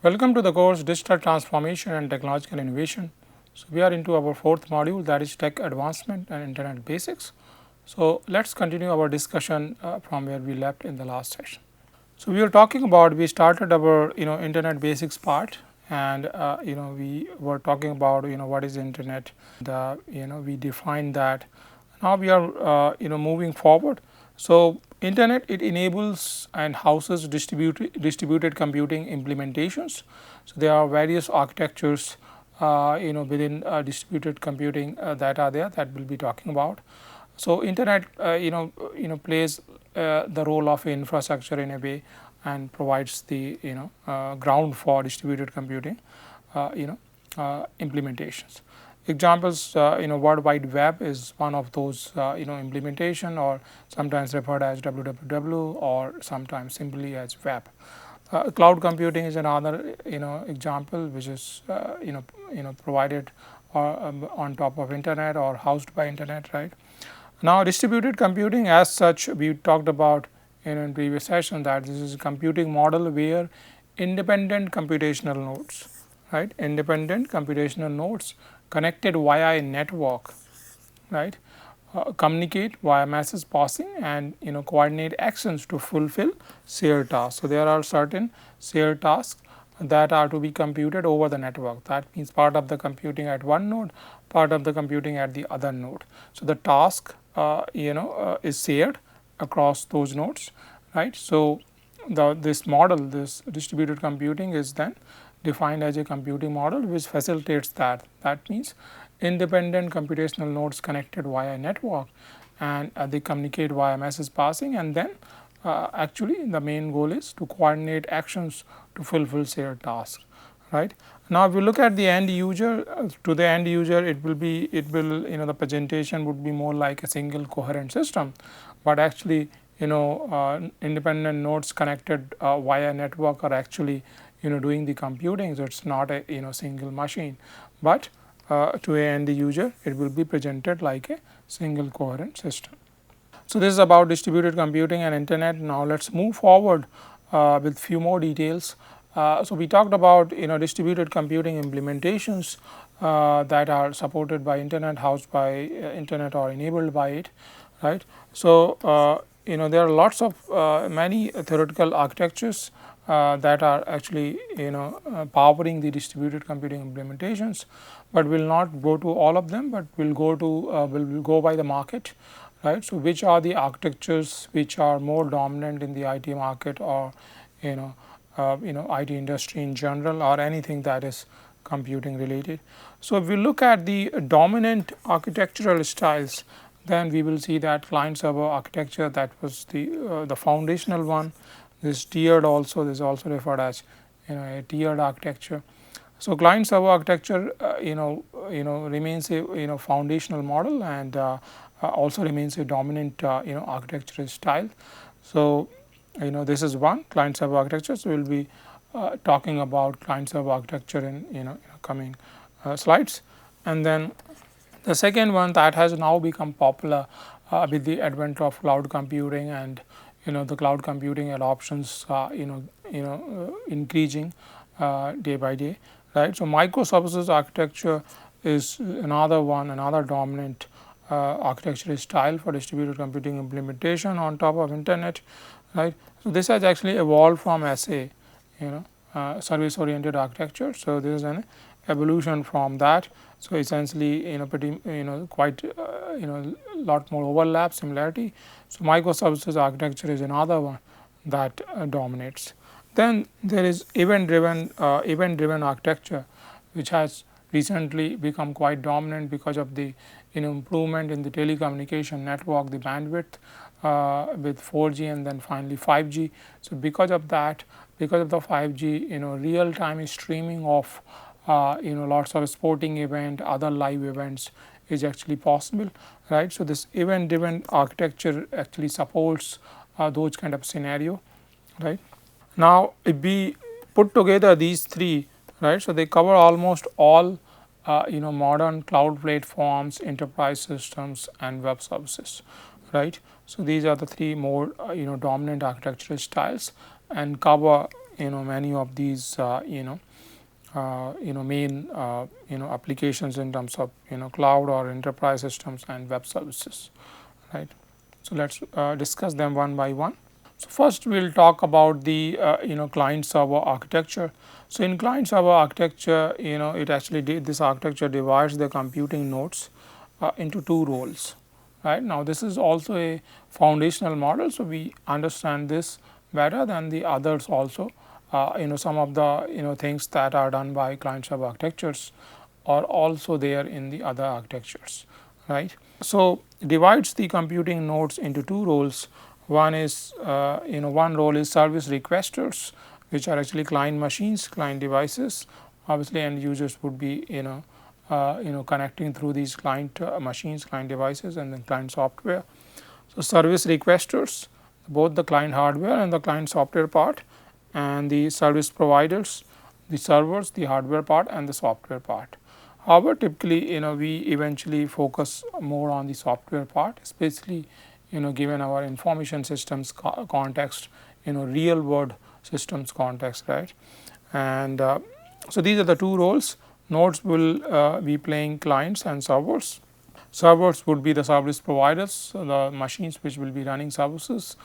Welcome to the course Digital Transformation and Technological Innovation. So, we are into our fourth module, that is Tech Advancement and Internet Basics. So, let us continue our discussion from where we left in the last session. So, we were talking about, we started our Internet Basics part, and we were talking about what is Internet. We defined that. Now we are moving forward. So, Internet, it enables and houses distributed computing implementations. So, there are various architectures within distributed computing that are there that we will be talking about. So, Internet plays the role of infrastructure in a way and provides the ground for distributed computing implementations. Examples, World Wide Web is one of those implementation, or sometimes referred as WWW, or sometimes simply as web. Cloud computing is another example, which is provided on top of internet or housed by internet, right. Now, distributed computing as such, we talked about in previous session that this is a computing model where independent computational nodes, right, independent computational nodes connected via a network, right, communicate via message passing and coordinate actions to fulfill shared tasks. So, there are certain shared tasks that are to be computed over the network. That means part of the computing at one node, part of the computing at the other node. So, the task is shared across those nodes, right. So, this model, this distributed computing is then defined as a computing model which facilitates that. That means independent computational nodes connected via network, and they communicate via message passing, and then actually the main goal is to coordinate actions to fulfill shared tasks, right. Now, if we look at the end user, to the end user it will the presentation would be more like a single coherent system, but actually independent nodes connected via network are actually doing the computing. So, it is not a single machine, but to a end user it will be presented like a single coherent system. So, this is about distributed computing and internet. Now, let us move forward with few more details. So, we talked about distributed computing implementations that are supported by internet, housed by internet, or enabled by it, right. So, there are lots of many theoretical architectures that are actually powering the distributed computing implementations, but we will not go to all of them, but we will go to will go by the market, right. So, which are the architectures which are more dominant in the IT market, or IT industry in general, or anything that is computing related. So, if we look at the dominant architectural styles, then we will see that client server architecture, that was the foundational one. This tiered also, this is also referred as a tiered architecture. So, client server architecture remains a foundational model, and also remains a dominant architectural style. So, this is one client server architecture. So, we will be talking about client server architecture in coming slides. And then the second one that has now become popular with the advent of cloud computing, and the cloud computing adoptions increasing day by day, right. So, microservices architecture is another one, another dominant architectural style for distributed computing implementation on top of internet, right. So, this has actually evolved from SA, service oriented architecture. So, this is an evolution from that. So, essentially pretty quite lot more overlap, similarity. So, microservices architecture is another one that dominates. Then there is event driven architecture, which has recently become quite dominant because of the improvement in the telecommunication network, the bandwidth with 4G and then finally 5G. So, because of that, because of the 5G, real time streaming of lots of sporting event, other live events is actually possible, right. So, this event driven architecture actually supports those kind of scenario, right. Now, if we put together these three, right, so they cover almost all modern cloud platforms, enterprise systems, and web services, right. So, these are the three more dominant architectural styles, and cover many of these main applications in terms of cloud or enterprise systems and web services, right. So let's discuss them one by one. So first we'll talk about the client server architecture. So in client server architecture, it actually this architecture divides the computing nodes into two roles, right. Now this is also a foundational model, so we understand this better than the others also. Some of the things that are done by client server architectures are also there in the other architectures, right. So divides the computing nodes into two roles. One is one role is service requesters, which are actually client machines, client devices. Obviously end users would be connecting through these client machines, client devices, and then client software. So service requesters, both the client hardware and the client software part, and the service providers, the servers, the hardware part and the software part. However, typically we eventually focus more on the software part, especially given our information systems context, real world systems context, right. And so these are the two roles. Nodes will be playing clients and servers. Servers would be the service providers, so the machines which will be running services,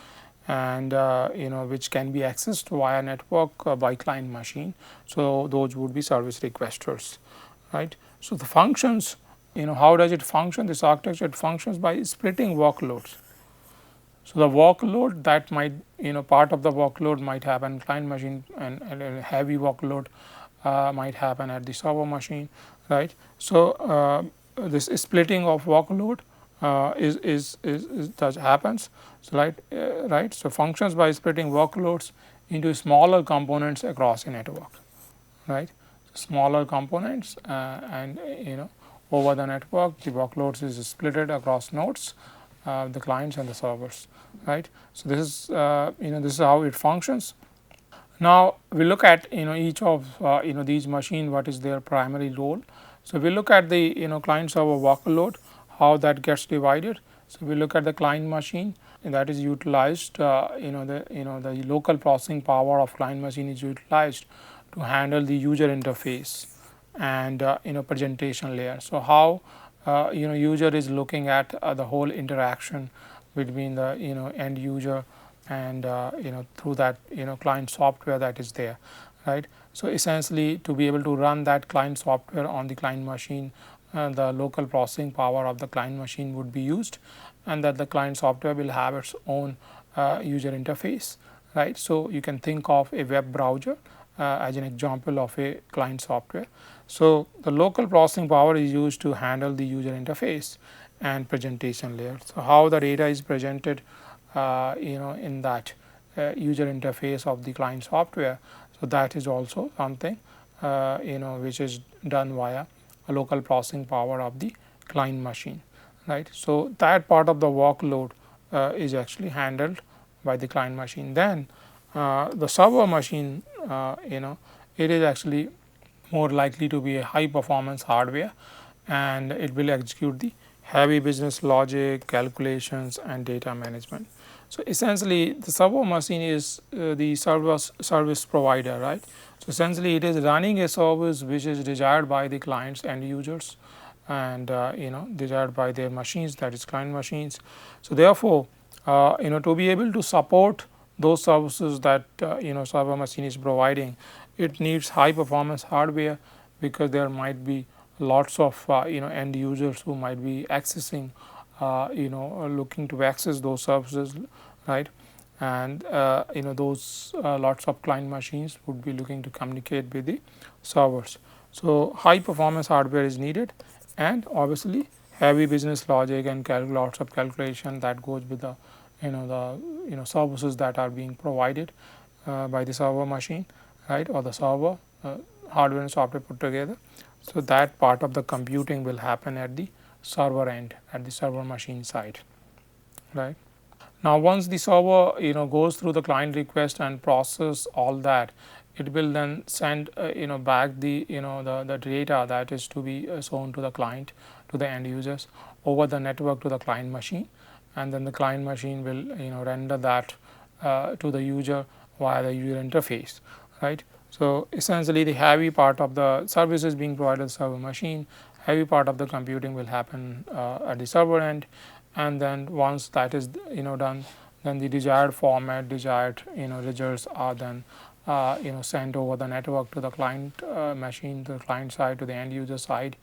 and which can be accessed via network by client machine. So those would be service requesters, right. So the functions, how does it function? This architecture, it functions by splitting workloads. So the workload that might part of the workload might happen client machine, and a heavy workload might happen at the server machine, right. So this splitting of workload is that happens. So right. So functions by splitting workloads into smaller components across a network, right. Smaller components and over the network the workloads is splitted across nodes, the clients and the servers, right. So this is this is how it functions. Now we look at each of these machine, what is their primary role. So we look at the client server workload, how that gets divided. So we look at the client machine, and that is utilized the local processing power of client machine is utilized to handle the user interface and presentation layer. So how user is looking at the whole interaction between the end user and through that client software that is there, right. So essentially to be able to run that client software on the client machine, the local processing power of the client machine would be used, and that the client software will have its own user interface, right. So you can think of a web browser as an example of a client software. So the local processing power is used to handle the user interface and presentation layer. So how the data is presented in that user interface of the client software. So that is also something which is done via a local processing power of the client machine, right. So that part of the workload is actually handled by the client machine. Then the server machine, it is actually more likely to be a high performance hardware, and it will execute the heavy business logic, calculations and data management. So essentially the server machine is the service provider, right. So essentially it is running a service which is desired by the clients and users, and desired by their machines, that is client machines. So therefore to be able to support those services that server machine is providing, it needs high performance hardware, because there might be lots of end users who might be accessing looking to access those services, right. And those lots of client machines would be looking to communicate with the servers. So high performance hardware is needed, and obviously heavy business logic and lots of calculation that goes with the services that are being provided by the server machine, right, or the server hardware and software put together. So that part of the computing will happen at the server end, at the server machine side, right. Now once the server goes through the client request and process all that, it will then send back the the data that is to be shown to the client, to the end users over the network to the client machine, and then the client machine will render that to the user via the user interface, right. So, essentially the heavy part of the services being provided to the server machine, heavy part of the computing will happen at the server end, and then once that is done, then the desired format, desired results are then sent over the network to the client machine, to the client side, to the end user side,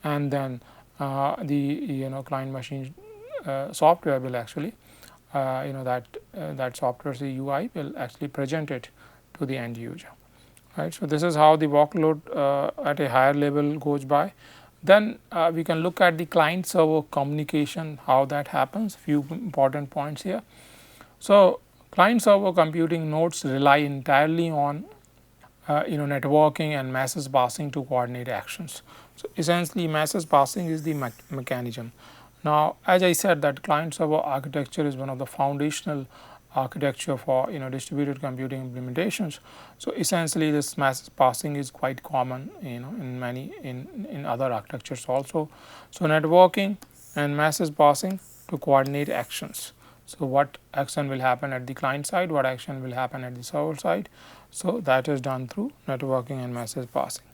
and then the client machine software will actually that software's UI will actually present it to the end user, right. So, this is how the workload at a higher level goes by. Then we can look at the client server communication, how that happens, few important points here. So, client server computing nodes rely entirely on networking and message passing to coordinate actions. So, essentially message passing is the mechanism. Now, as I said that client server architecture is one of the foundational architecture for distributed computing implementations. So, essentially this message passing is quite common in many in other architectures also. So, networking and message passing to coordinate actions. So, what action will happen at the client side, what action will happen at the server side. So, that is done through networking and message passing,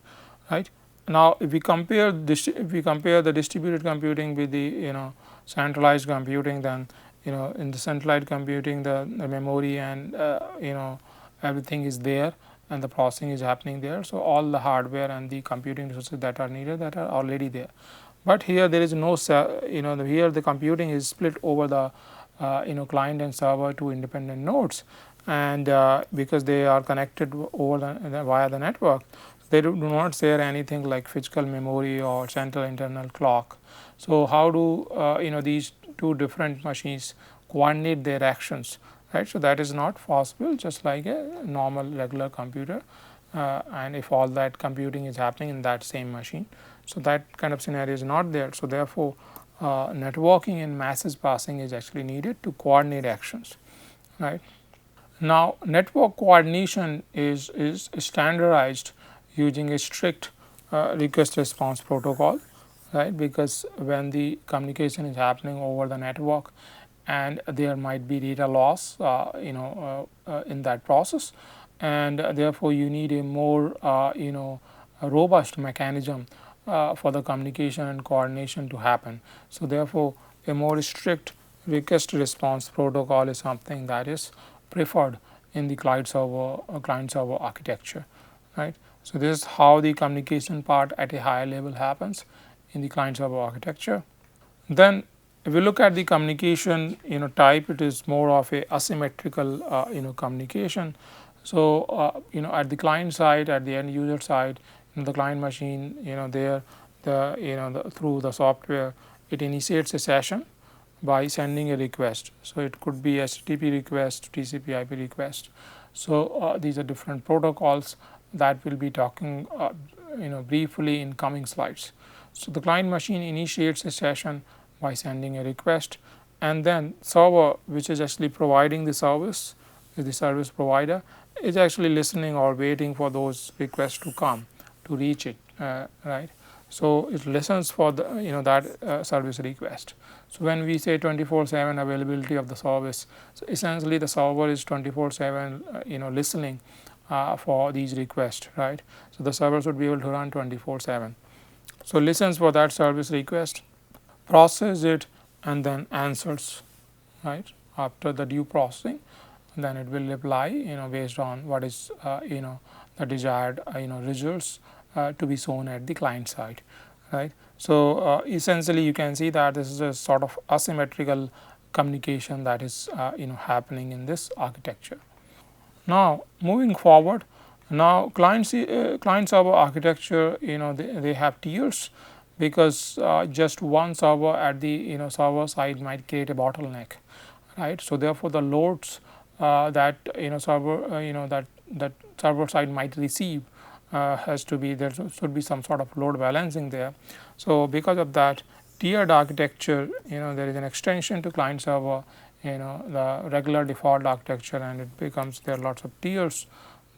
right. Now, if we compare the distributed computing with the centralized computing, then in the centralized computing the memory and everything is there and the processing is happening there. So, all the hardware and the computing resources that are needed, that are already there. But here there is no here the computing is split over the client and server to independent nodes, and because they are connected over via the network, they do not share anything like physical memory or central internal clock. So, how do these two different machines coordinate their actions, right. So, that is not possible just like a normal regular computer, and if all that computing is happening in that same machine. So, that kind of scenario is not there. So, therefore, networking and message passing is actually needed to coordinate actions, right. Now, network coordination is standardized using a strict request response protocol, right, because when the communication is happening over the network and there might be data loss in that process, and therefore, you need a more a robust mechanism for the communication and coordination to happen. So, therefore, a more strict request response protocol is something that is preferred in the client server architecture, right. So, this is how the communication part at a higher level happens in the client server architecture. Then if we look at the communication type, it is more of a asymmetrical communication. So, at the client side, at the end user side, the client machine there through the software, it initiates a session by sending a request. So, it could be HTTP request, TCP IP request. So, these are different protocols that will be talking briefly in coming slides. So, the client machine initiates a session by sending a request, and then server, which is actually providing the service, the service provider, is actually listening or waiting for those requests to come to reach it, right. So, it listens for the that service request. So, when we say 24/7 availability of the service, so essentially the server is 24/7 listening for these requests, right. So, the server should be able to run 24/7. So, listens for that service request, processes it, and then answers, right, after the due processing. Then it will reply based on what is the desired results to be shown at the client side, right. So, essentially you can see that this is a sort of asymmetrical communication that is happening in this architecture. Now, moving forward, now client server architecture they have tiers, because just one server at the server side might create a bottleneck, right. So, therefore, the loads that server that server side might receive has to be, there should be some sort of load balancing there. So, because of that tiered architecture, there is an extension to client server, the regular default architecture, and it becomes, there are lots of tiers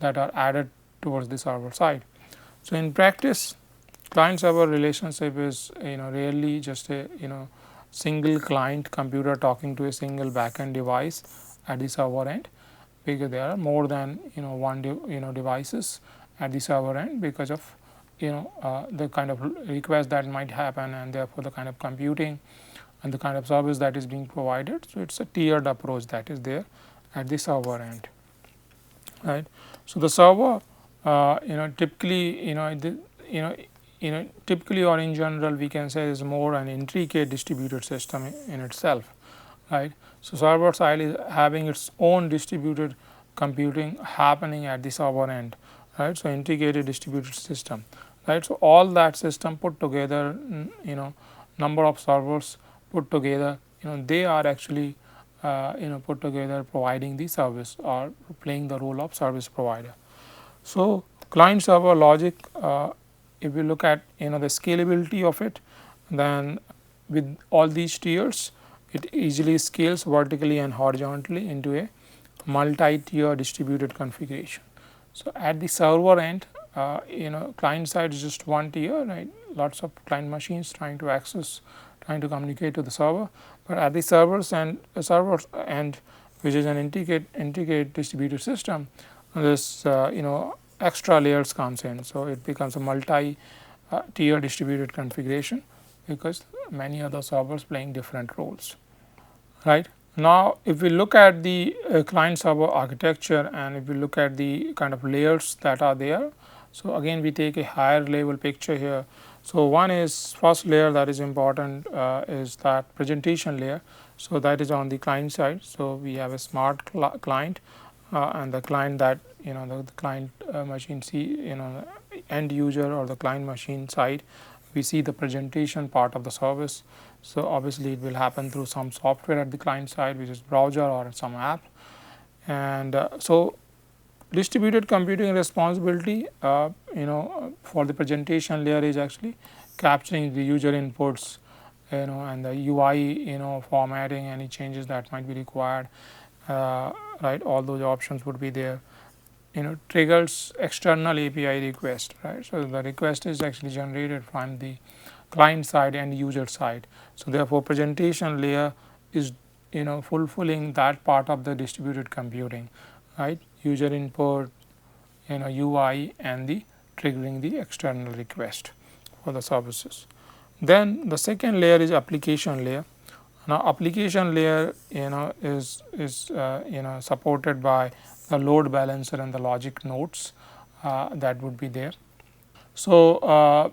that are added towards the server side. So, in practice, client server relationship is rarely just a single client computer talking to a single backend device at the server end, because there are more than one devices at the server end, because of the kind of request that might happen, and therefore the kind of computing and the kind of service that is being provided. So, it is a tiered approach that is there at the server end, right. So, the server typically typically or in general we can say is more an intricate distributed system in itself, right. So, server side is having its own distributed computing happening at the server end, right. So, integrated distributed system, right. So, all that system put together, number of servers put together, they are actually put together providing the service or playing the role of service provider. So, client server logic, if we look at the scalability of it, then with all these tiers it easily scales vertically and horizontally into a multi-tier distributed configuration. So, at the server end, client side is just one tier, right, lots of client machines trying to access, trying to communicate to the server, but at the servers end, which is an integrate distributed system, this extra layers comes in. So, it becomes a multi tier distributed configuration, because many other servers playing different roles, right. Now, if we look at the client server architecture, and if we look at the kind of layers that are there, so again we take a higher level picture here. So, one is first layer that is important is that presentation layer. So, that is on the client side. So, we have a smart client and the client that the client machine see, end user or the client machine side, we see the presentation part of the service. So, obviously, it will happen through some software at the client side, which is browser or some app. And so, distributed computing responsibility for the presentation layer is actually capturing the user inputs, and the UI formatting, any changes that might be required, right, all those options would be there. Triggers external API request, right. So, the request is actually generated from the client side and user side. So, therefore, presentation layer is fulfilling that part of the distributed computing, right, user input, UI, and the triggering the external request for the services. Then the second layer is application layer. Now, application layer is supported by the load balancer and the logic nodes that would be there. So,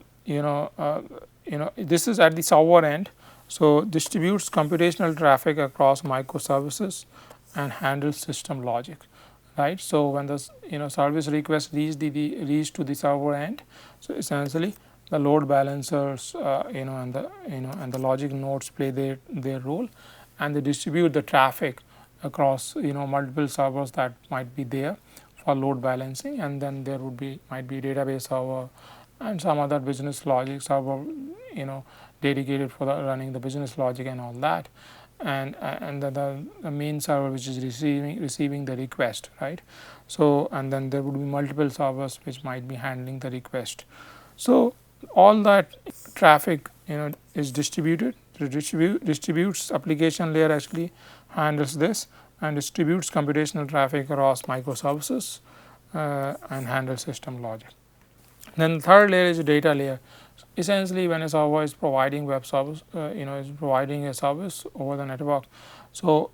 this is at the server end. So, distributes computational traffic across microservices and handles system logic, right. So, when the service request reach to the server end, so essentially the load balancers and the logic nodes play their role, and they distribute the traffic across multiple servers that might be there for load balancing, and then there might be database server and some other business logic server dedicated for running the business logic and all that, and the main server which is receiving the request, right. So, and then there would be multiple servers which might be handling the request. So, all that traffic is distributed. The distributes application layer actually handles this and distributes computational traffic across microservices and handles system logic. Then the third layer is a data layer. Essentially, when a server is providing web service, is providing a service over the network. So,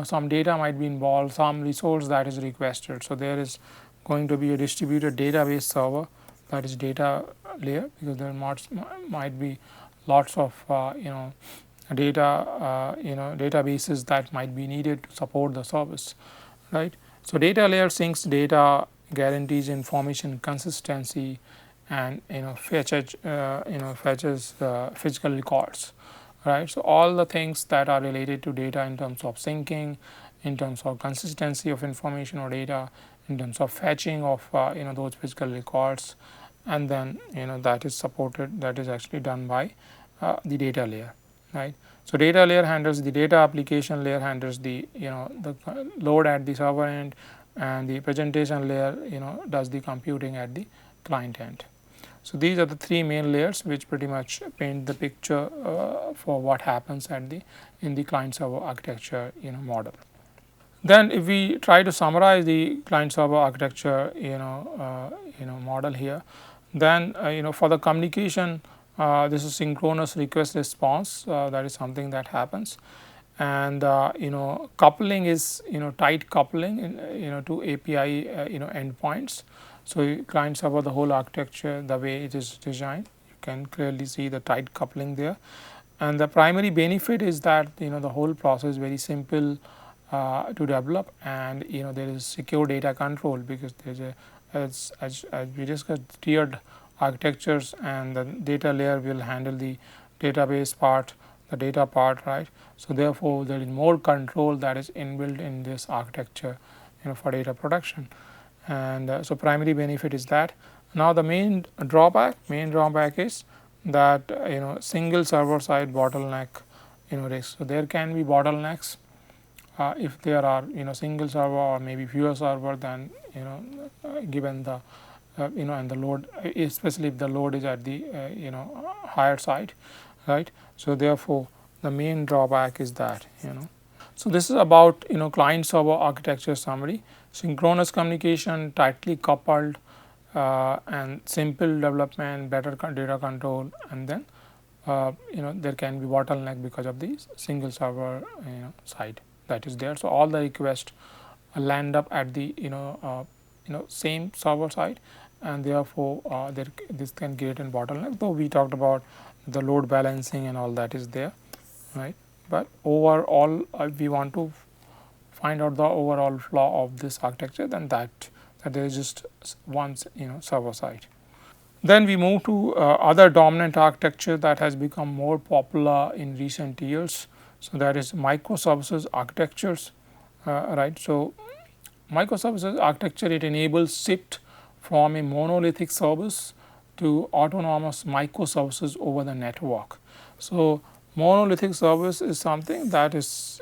some data might be involved, some resource that is requested. So, there is going to be a distributed database server, that is data layer, because there might be lots of databases that might be needed to support the service, right. So, data layer syncs data, guarantees information consistency, and fetches physical records, right. So, all the things that are related to data in terms of syncing, in terms of consistency of information or data, in terms of fetching of those physical records, and then that is supported, that is actually done by the data layer, right. So, data layer handles the data, application layer handles the the load at the server end, and the presentation layer does the computing at the client end. So, these are the three main layers which pretty much paint the picture for what happens at the in the client server architecture model. Then if we try to summarize the client server architecture model here, then for the communication, this is synchronous request response, that is something that happens. And coupling is tight coupling in, to API endpoints. So client server, the whole architecture, the way it is designed, you can clearly see the tight coupling there. And the primary benefit is that the whole process is very simple to develop, and there is secure data control, because there is a, as we discussed, tiered architectures, and the data layer will handle the database part, the data part, right. So therefore there is more control that is inbuilt in this architecture for data protection. And so primary benefit is that. Now the main drawback is that single server side bottleneck risk. So there can be bottlenecks if there are single server or maybe fewer server, than given the and the load, especially if the load is at the higher side, right. So therefore the main drawback is that. So this is about client server architecture summary. Synchronous communication, tightly coupled, and simple development, better data control, and then there can be bottleneck because of the single server side that is there. So all the requests land up at the same server side, and therefore this can create a bottleneck. Though we talked about the load balancing and all that is there, right. But overall, if we want to find out the overall flaw of this architecture, then that there is just one server side. Then we move to other dominant architecture that has become more popular in recent years. So that is microservices architectures, right. So microservices architecture, it enables shift from a monolithic service to autonomous microservices over the network. So monolithic service is something that is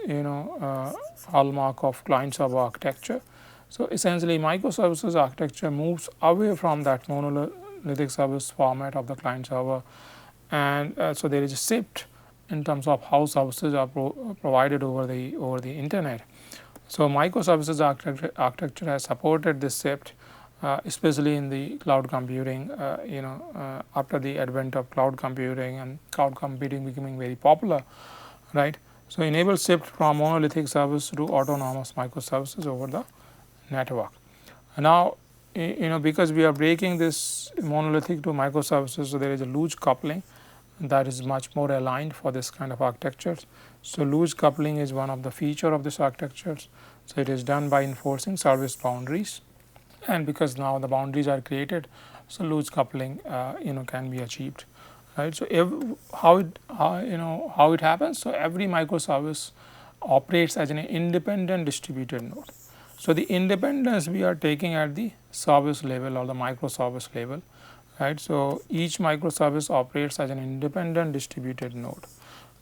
hallmark of client server architecture. So essentially microservices architecture moves away from that monolithic service format of the client server, and so there is a shift in terms of how services are provided over the internet. So microservices architecture has supported this shift, especially in the cloud computing. After the advent of cloud computing and cloud computing becoming very popular, right. So enable shift from monolithic service to autonomous microservices over the network. Now because we are breaking this monolithic to microservices, so there is a loose coupling that is much more aligned for this kind of architectures. So loose coupling is one of the feature of this architectures. So it is done by enforcing service boundaries, and because now the boundaries are created, so loose coupling can be achieved, right. So how it happens. So every microservice operates as an independent distributed node. So the independence we are taking at the service level or the microservice level, right. So each microservice operates as an independent distributed node.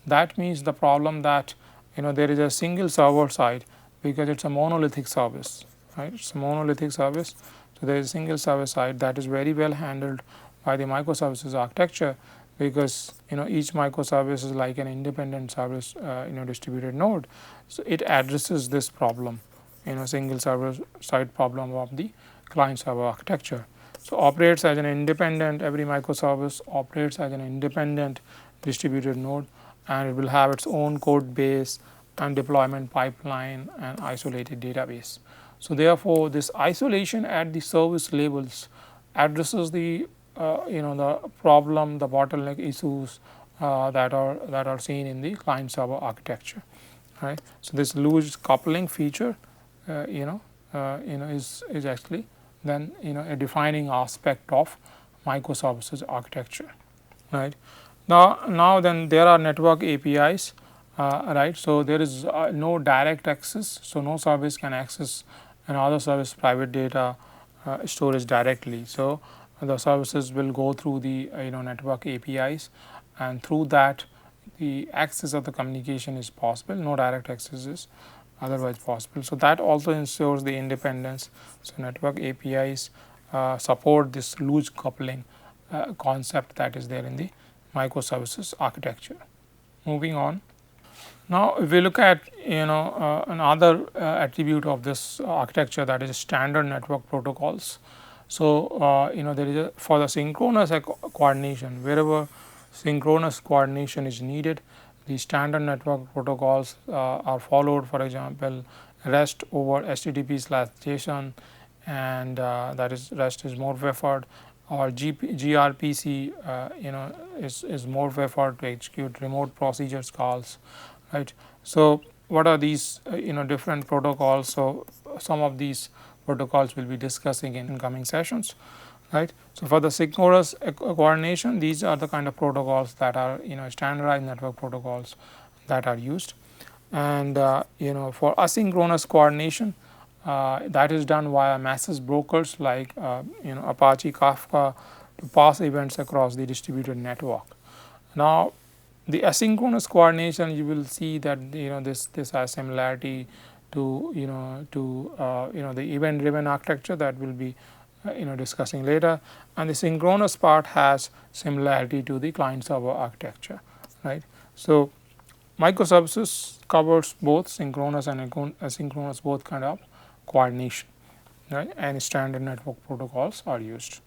That means the problem that there is a single server side, because it is a monolithic service, right. It is a monolithic service. So there is a single server side that is very well handled by the microservices architecture, because each microservice is like an independent service distributed node. So it addresses this problem, single server side problem of the client server architecture. So operates as an independent, every microservice operates as an independent distributed node, and it will have its own code base and deployment pipeline and isolated database. So therefore this isolation at the service levels addresses the the problem, the bottleneck issues that are seen in the client server architecture, right. So this loose coupling feature is actually then a defining aspect of microservices architecture, right. Now then there are network APIs, right. So there is no direct access, so no service can access another service private data storage directly. So the services will go through the network APIs, and through that the access of the communication is possible. No direct access is otherwise possible. So that also ensures the independence. So network APIs support this loose coupling concept that is there in the microservices architecture. Moving on. Now, if we look at another attribute of this architecture, that is standard network protocols. So, there is for the synchronous coordination, wherever synchronous coordination is needed, the standard network protocols are followed. For example, REST over HTTP/JSON, and that is REST is more preferred, or gRPC is more preferred to execute remote procedures calls, right. So, what are these different protocols? So, some of these protocols we will be discussing in coming sessions, right. So, for the synchronous coordination, these are the kind of protocols that are standardized network protocols that are used, and for asynchronous coordination, that is done via message brokers like Apache Kafka to pass events across the distributed network. Now, the asynchronous coordination, you will see that this has similarity to the event driven architecture that will be discussing later, and the synchronous part has similarity to the client server architecture, right. So, microservices covers both synchronous and asynchronous both kind of coordination, right, and standard network protocols are used.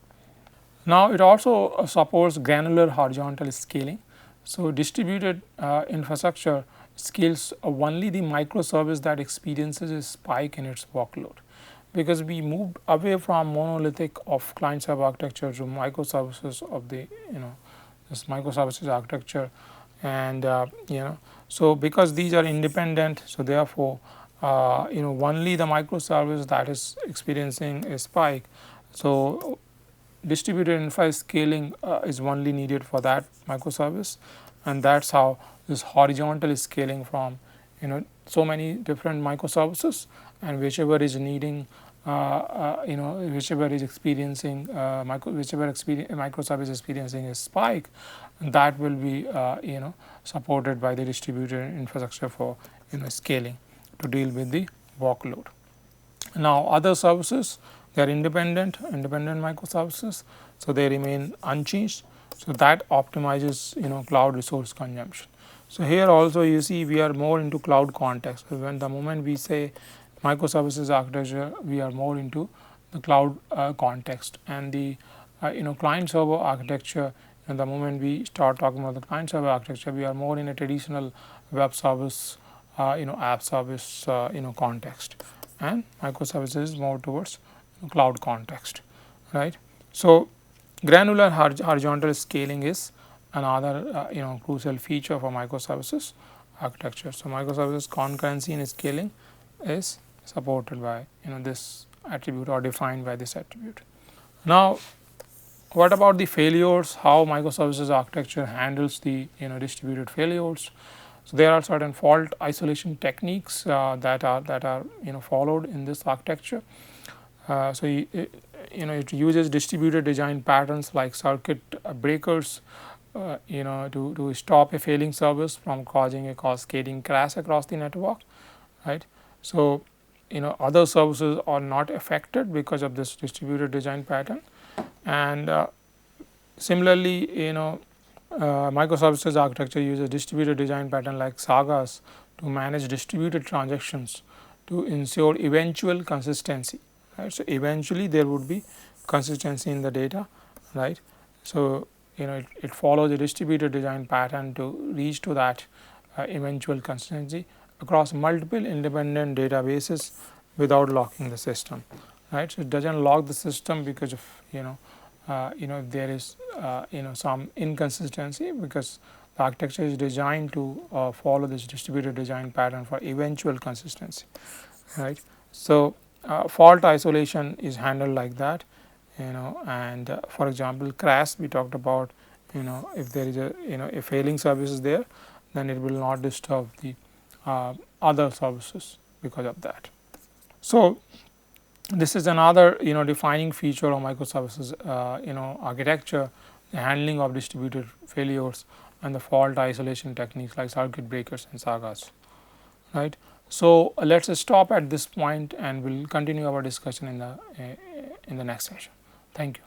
Now, it also supports granular horizontal scaling. So, distributed infrastructure scales only the microservice that experiences a spike in its workload, because we moved away from monolithic of client server architecture to microservices of the this microservices architecture, and so because these are independent, so therefore only the microservice that is experiencing a spike. So, distributed infra scaling is only needed for that microservice, and that is how this horizontal scaling from so many different microservices, and whichever is needing whichever is experiencing microservice experiencing a spike, that will be supported by the distributed infrastructure for scaling to deal with the workload. Now, other services, they are independent microservices, so they remain unchanged. So, that optimizes cloud resource consumption. So, here also you see we are more into cloud context. So, when the moment we say microservices architecture, we are more into the cloud context, and the client server architecture. And the moment we start talking about the client server architecture, we are more in a traditional web service app service context, and microservices is more towards cloud context, right. So, granular horizontal scaling is another crucial feature for microservices architecture. So, microservices concurrency in scaling is supported by this attribute or defined by this attribute. Now, what about the failures? How microservices architecture handles the distributed failures? So, there are certain fault isolation techniques that are followed in this architecture. So, it uses distributed design patterns like circuit breakers to stop a failing service from causing a cascading crash across the network, right. So, other services are not affected because of this distributed design pattern, and similarly microservices architecture uses distributed design pattern like sagas to manage distributed transactions to ensure eventual consistency, right. So, eventually there would be consistency in the data, right. So, it follows a distributed design pattern to reach to that eventual consistency across multiple independent databases without locking the system, right. So, it does not lock the system because of if there is some inconsistency, because the architecture is designed to follow this distributed design pattern for eventual consistency, right. So, fault isolation is handled like that, and for example, crash we talked about, if there is a failing service is there, then it will not disturb the other services because of that. So, this is another defining feature of microservices architecture, the handling of distributed failures and the fault isolation techniques like circuit breakers and sagas, right. So, let us stop at this point and we will continue our discussion in the next session. Thank you.